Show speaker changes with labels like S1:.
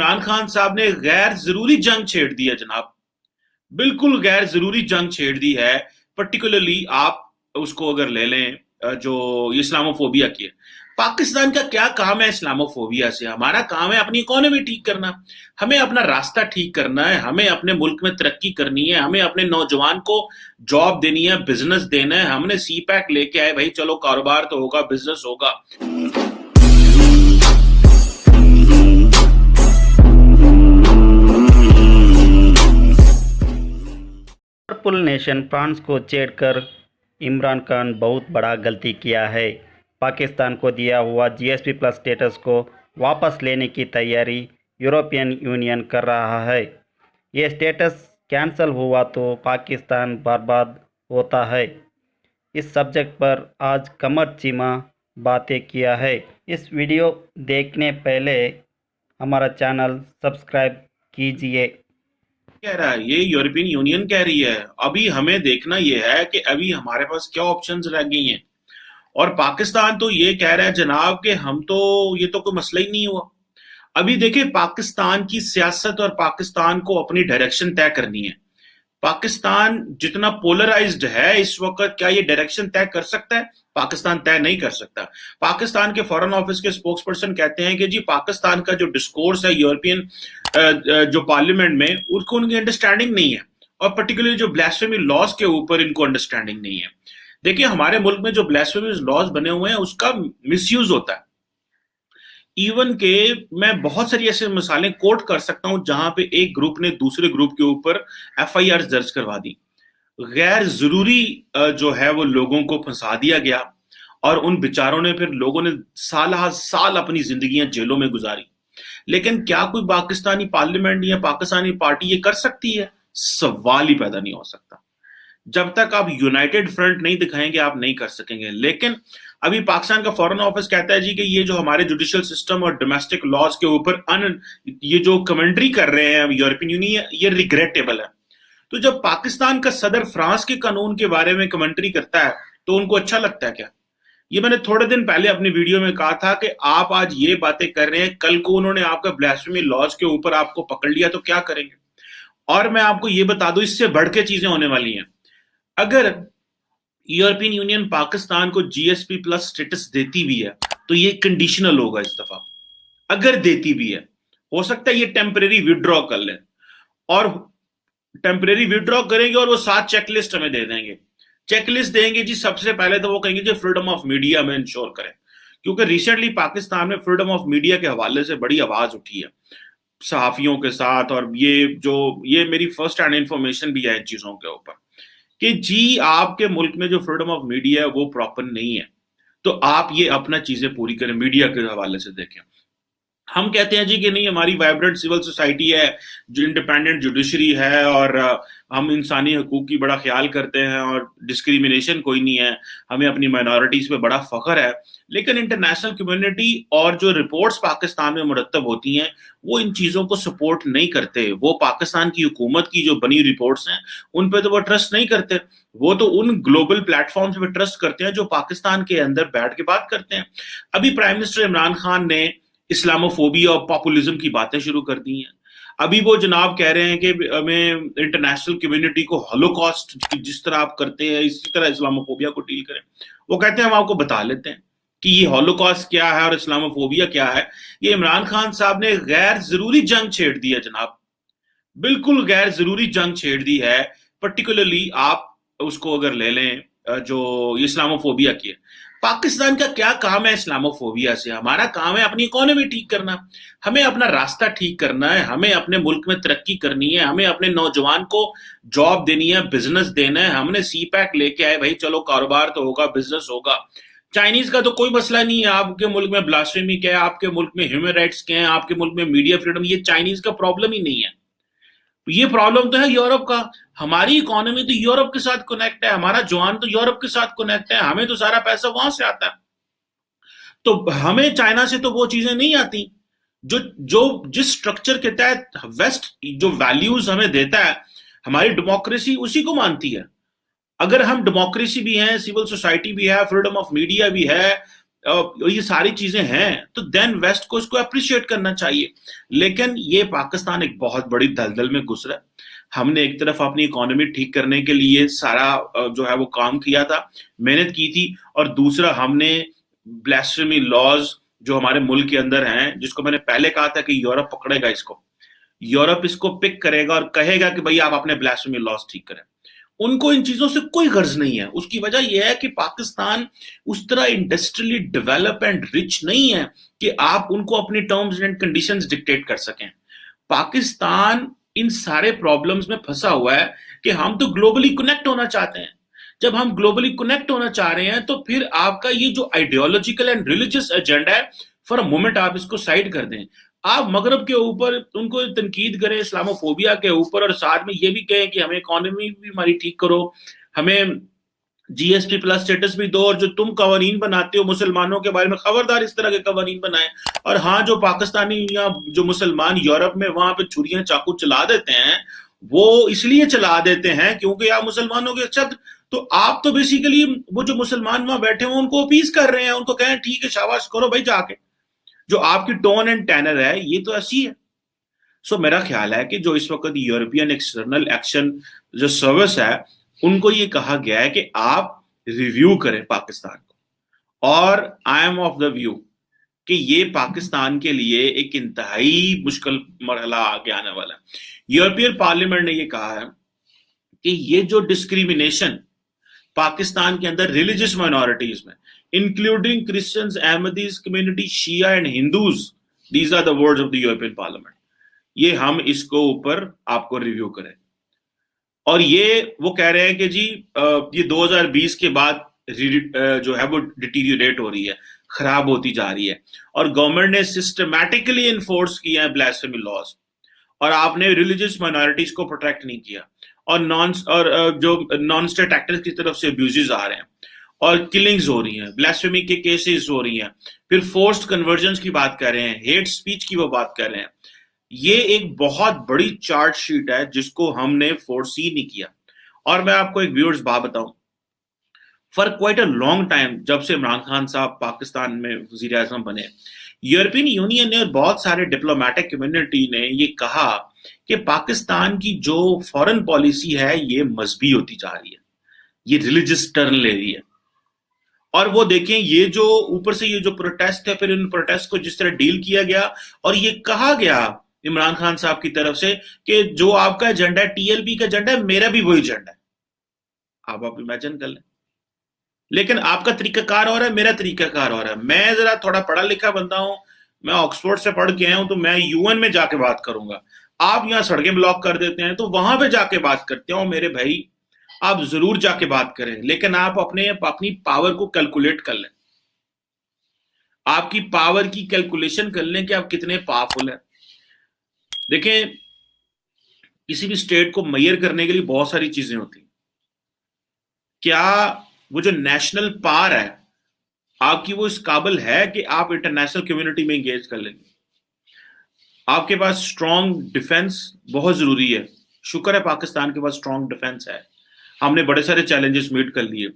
S1: इमरान खान साहब ने गैर जरूरी जंग छेड़ दी है जनाब, बिल्कुल गैर जरूरी जंग छेड़ दी है। पर्टिकुलरली आप उसको अगर ले लें जो इस्लामोफोबिया की है, पाकिस्तान का क्या काम है इस्लामोफोबिया से? हमारा काम है अपनी इकोनॉमी ठीक करना, हमें अपना रास्ता ठीक करना है, हमें अपने मुल्क में तरक्की करनी है, हमें अपने नौजवान को जॉब देनी है, बिजनेस देना है। हमने सी पैक लेके आए भाई, चलो कारोबार तो होगा, बिजनेस होगा।
S2: पर्पल नेशन फ्रांस को छेड़कर इमरान खान बहुत बड़ा गलती किया है। पाकिस्तान को दिया हुआ जीएसपी प्लस स्टेटस को वापस लेने की तैयारी यूरोपियन यूनियन कर रहा है। ये स्टेटस कैंसिल हुआ तो पाकिस्तान बर्बाद होता है। इस सब्जेक्ट पर आज कमर चीमा बातें किया है। इस वीडियो देखने पहले हमारा चैनल सब्सक्राइब कीजिए।
S1: कह रहा है ये यूरोपियन यूनियन कह रही है। अभी हमें देखना ये है कि अभी हमारे पास क्या ऑप्शंस रह गई हैं। और पाकिस्तान तो ये कह रहा है जनाब कि हम तो ये तो कोई मसला ही नहीं हुआ। अभी देखिए पाकिस्तान की सियासत और पाकिस्तान को अपनी डायरेक्शन तय करनी है। पाकिस्तान जितना पोलराइज्ड है इस वक्त, क्या ये डायरेक्शन तय कर सकता है? पाकिस्तान तय नहीं कर सकता। पाकिस्तान के फॉरेन ऑफिस के स्पोक्स पर्सन कहते हैं कि जी पाकिस्तान का जो डिस्कोर्स है यूरोपियन जो पार्लियामेंट में, उसको उनकी अंडरस्टैंडिंग नहीं है, और पर्टिकुलरली जो ब्लास्फेमी लॉज के ऊपर इनको अंडरस्टैंडिंग नहीं है। देखिए हमारे मुल्क में जो ब्लास्फेमी लॉज बने हुए हैं उसका मिसयूज होता है। इवन के मैं बहुत सारी ऐसे मिसालें कोट कर सकता हूं जहां पे एक ग्रुप ने दूसरे ग्रुप के ऊपर एफआईआर दर्ज करवा दी। गैर जरूरी जो है वो लोगों को फंसा दिया गया, और उन बेचारों ने फिर लोगों ने साल अपनी जिंदगियां जेलों में गुजारी। लेकिन क्या कोई पाकिस्तानी पार्लियामेंट या पाकिस्तानी पार्टी ये कर सकती है? सवाल ही पैदा नहीं हो सकता। जब तक आप यूनाइटेड फ्रंट नहीं दिखाएंगे आप नहीं कर सकेंगे। लेकिन अभी पाकिस्तान का फॉरेन ऑफिस कहता है जी कि ये जो हमारे जुडिशियल सिस्टम और डोमेस्टिक लॉज के ऊपर ये जो कमेंट्री कर रहे हैं यूरोपियन यूनियन, ये रिग्रेटेबल है। तो जब पाकिस्तान का सदर फ्रांस के कानून के बारे में कमेंट्री करता है तो उनको अच्छा लगता है क्या? ये मैंने थोड़े दिन पहले अपनी वीडियो में कहा था कि आप आज ये बातें कर रहे हैं, कल को उन्होंने आपका ब्लास्फेमी लॉज के ऊपर आपको पकड़ लिया तो क्या करेंगे? और मैं आपको ये बता दूं, इससे बढ़ के चीजें होने वाली हैं। अगर यूरोपियन यूनियन पाकिस्तान को जीएसपी प्लस स्टेटस देती भी है तो ये कंडीशनल होगा इस दफा। अगर देती भी है, हो सकता है ये टेम्परेरी विड्रॉ कर लें, और टेम्परेरी विड्रॉ करेंगे और वो 7 चेकलिस्ट हमें दे देंगे। चेकलिस्ट देंगे जी, सबसे पहले तो वो कहेंगे जी फ्रीडम ऑफ मीडिया में इंश्योर करें, क्योंकि रिसेंटली पाकिस्तान में फ्रीडम ऑफ मीडिया के हवाले से बड़ी आवाज उठी है सहाफियों के साथ। और ये मेरी फर्स्ट हैंड इंफॉर्मेशन भी है इन चीजों के ऊपर कि जी आपके मुल्क में जो फ्रीडम ऑफ मीडिया है वो प्रॉपर नहीं है, तो आप ये अपना चीजें पूरी करें। मीडिया के हवाले से देखें, हम कहते हैं जी कि नहीं हमारी वाइब्रेंट सिविल सोसाइटी है, जो इंडिपेंडेंट जुडिशरी है, और हम इंसानी हकूक की बड़ा ख्याल करते हैं और डिस्क्रिमिनेशन कोई नहीं है, हमें अपनी माइनॉरिटीज पे बड़ा फख्र है। लेकिन इंटरनेशनल कम्युनिटी और जो रिपोर्ट्स पाकिस्तान में मुरतब होती हैं वो इन चीज़ों को सपोर्ट नहीं करते। वो पाकिस्तान की हुकूमत की जो बनी रिपोर्ट्स हैं उन पे तो वो ट्रस्ट नहीं करते, वो तो उन ग्लोबल प्लेटफॉर्म्स पे ट्रस्ट करते हैं जो पाकिस्तान के अंदर बैठ के बात करते हैं। अभी प्राइम मिनिस्टर इमरान खान ने इस्लामोफोबिया और पॉपुलिज्म की बातें शुरू कर दी हैं। अभी वो जनाब कह रहे हैं कि हमें इंटरनेशनल कम्युनिटी को हॉलोकॉस्ट जिस तरह आप करते हैं इसी तरह इस्लामोफोबिया को डील करें। वो कहते हैं हम आपको बता लेते हैं कि ये हॉलोकॉस्ट क्या है और इस्लामोफोबिया क्या है। ये इमरान खान साहब ने गैर जरूरी जंग छेड़ दी है जनाब, बिल्कुल गैर जरूरी जंग छेड़ दी है। पर्टिकुलरली आप उसको अगर ले लें जो इस्लामोफोबिया की है, पाकिस्तान का क्या काम है इस्लामोफोबिया से? हमारा काम है अपनी इकोनॉमी ठीक करना, हमें अपना रास्ता ठीक करना है, हमें अपने मुल्क में तरक्की करनी है, हमें अपने नौजवान को जॉब देनी है, बिजनेस देना है। हमने सी पैक लेके आए भाई, चलो कारोबार तो होगा, बिजनेस होगा। चाइनीज का तो कोई मसला नहीं है। आपके मुल्क में ब्लास्फेमी क्या है, आपके मुल्क में ह्यूमन राइट्स क्या है, आपके मुल्क में मीडिया फ्रीडम, ये चाइनीज का प्रॉब्लम ही नहीं है। ये प्रॉब्लम तो है यूरोप का। हमारी इकोनॉमी तो यूरोप के साथ कनेक्ट है, हमारा जवान तो यूरोप के साथ कनेक्ट है, हमें तो सारा पैसा वहां से आता है। तो हमें चाइना से तो वो चीजें नहीं आती जो जो जिस स्ट्रक्चर के तहत वेस्ट जो वैल्यूज हमें देता है, हमारी डेमोक्रेसी उसी को मानती है। अगर हम डेमोक्रेसी भी है, सिविल सोसाइटी भी है, फ्रीडम ऑफ मीडिया भी है, ये सारी चीजें हैं, तो देन वेस्ट को इसको अप्रिशिएट करना चाहिए। लेकिन ये पाकिस्तान एक बहुत बड़ी दलदल में घुस रहा है। हमने एक तरफ अपनी इकोनॉमी ठीक करने के लिए सारा जो है वो काम किया था, मेहनत की थी, और दूसरा हमने ब्लास्फेमी लॉज जो हमारे मुल्क के अंदर हैं, जिसको मैंने पहले कहा था कि यूरोप पकड़ेगा इसको, यूरोप इसको पिक करेगा और कहेगा कि भाई आप अपने ब्लास्फेमी लॉज ठीक करें। उनको इन चीजों से कोई गर्ज नहीं है। उसकी वजह यह है कि पाकिस्तान उस तरह इंडस्ट्रियली डेवलप एंड रिच नहीं है कि आप उनको अपनी टर्म्स एंड कंडीशंस डिक्टेट कर सकें। पाकिस्तान इन सारे प्रॉब्लम्स में फंसा हुआ है कि हम तो ग्लोबली कनेक्ट होना चाहते हैं। जब हम ग्लोबली कनेक्ट होना चाह रहे हैं तो फिर आपका ये जो आइडियोलॉजिकल एंड रिलीजियस एजेंडा है, फॉर अ मोमेंट आप इसको साइड कर दें। आप मगरब के ऊपर उनको तनकीद करें इस्लामोफोबिया के ऊपर, और साथ में ये भी कहें कि हमें इकोनॉमी भी हमारी ठीक करो, हमें जीएसपी प्लस स्टेटस भी दो, और जो तुम कवानीन बनाते हो मुसलमानों के बारे में, खबरदार इस तरह के कवानीन बनाए। और हाँ, जो पाकिस्तानी या जो मुसलमान यूरोप में वहां पे छुरियां चाकू चला देते हैं, वो इसलिए चला देते हैं क्योंकि आप मुसलमानों के शब्द, तो आप तो बेसिकली वो जो मुसलमान वहां बैठे हुए उनको अपीस कर रहे हैं, उनको कहें ठीक है शाबाश करो भाई जाके। जो आपकी टोन एंड टैनर है ये तो ऐसी है। सो मेरा ख्याल है कि जो इस वक्त यूरोपियन एक्सटर्नल एक्शन जो सर्विस है, उनको ये कहा गया है कि आप रिव्यू करें पाकिस्तान को, और I am of the view कि ये पाकिस्तान के लिए एक इंतहाई मुश्किल मरहला आगे आने वाला है। यूरोपियन पार्लियामेंट ने ये कहा है कि ये जो डिस्क्रिमिनेशन पाकिस्तान के अंदर रिलीजियस माइनॉरिटीज में, including Christians, Ahmadis community, Shia and Hindus, these are the words of the European Parliament, ये हम इसको ऊपर आपको रिव्यू करें। और ये वो कह रहे हैं कि जी ये 2020 के बाद जो है वो डिटीरियोरेट हो रही है, खराब होती जा रही है, और गवर्नमेंट ने सिस्टमैटिकली इन्फोर्स किया है ब्लास्फेमी लॉज, और आपने रिलीजियस माइनॉरिटीज को प्रोटेक्ट नहीं किया, और जो नॉन स्टेट एक्टर्स की तरफ से अब्यूजेस आ रहे हैं, और किलिंग्स हो रही हैं, ब्लास्फेमी के केसेस हो रही हैं, फिर फोर्स्ड कन्वर्जन्स की बात कर रहे हैं, हेट स्पीच की वो बात कर रहे हैं। ये एक बहुत बड़ी चार्ट शीट है जिसको हमने फोरसी नहीं किया। और मैं आपको एक व्यूअर्स बात बताऊं, for quite a long time, जब से इमरान खान साहब पाकिस्तान में वजीर आजम बने, यूरोपियन यूनियन ने और बहुत सारे डिप्लोमेटिक कम्युनिटी ने ये कहा कि पाकिस्तान की जो फॉरेन पॉलिसी है ये मजहबी होती जा रही है, ये रिलीजियस टर्न ले रही है। और वो देखें ये जो ऊपर से ये जो प्रोटेस्ट है, फिर इन प्रोटेस्ट को जिस तरह डील किया गया, और ये कहा गया इमरान खान साहब की तरफ से कि जो आपका एजेंडा है, टीएलपी का एजेंडा है, मेरा भी वही एजेंडा है। आप इमेजिन कर लें। लेकिन आपका तरीकाकार और है, मेरा तरीकाकार और है। मैं जरा थोड़ा पढ़ा लिखा बंदा हूं, मैं ऑक्सफोर्ड से पढ़ के आया हूं, तो मैं यूएन में जाके बात करूंगा। आप यहां सड़कें ब्लॉक कर देते हैं, तो वहां पे जाके बात करते हो मेरे भाई, आप जरूर जाके बात करें, लेकिन आप अपनी पावर को कैलकुलेट कर लें, आपकी पावर की कैलकुलेशन कर लें कि आप कितने पावरफुल हैं। देखें, किसी भी स्टेट को मेजर करने के लिए बहुत सारी चीजें होती हैं। क्या वो जो नेशनल पावर है आपकी, वो इस काबिल है कि आप इंटरनेशनल कम्युनिटी में एंगेज कर लेंगे? आपके पास स्ट्रॉन्ग डिफेंस बहुत जरूरी है। शुक्र है पाकिस्तान के पास स्ट्रॉन्ग डिफेंस है, हमने बड़े सारे चैलेंजेस मीट कर लिए।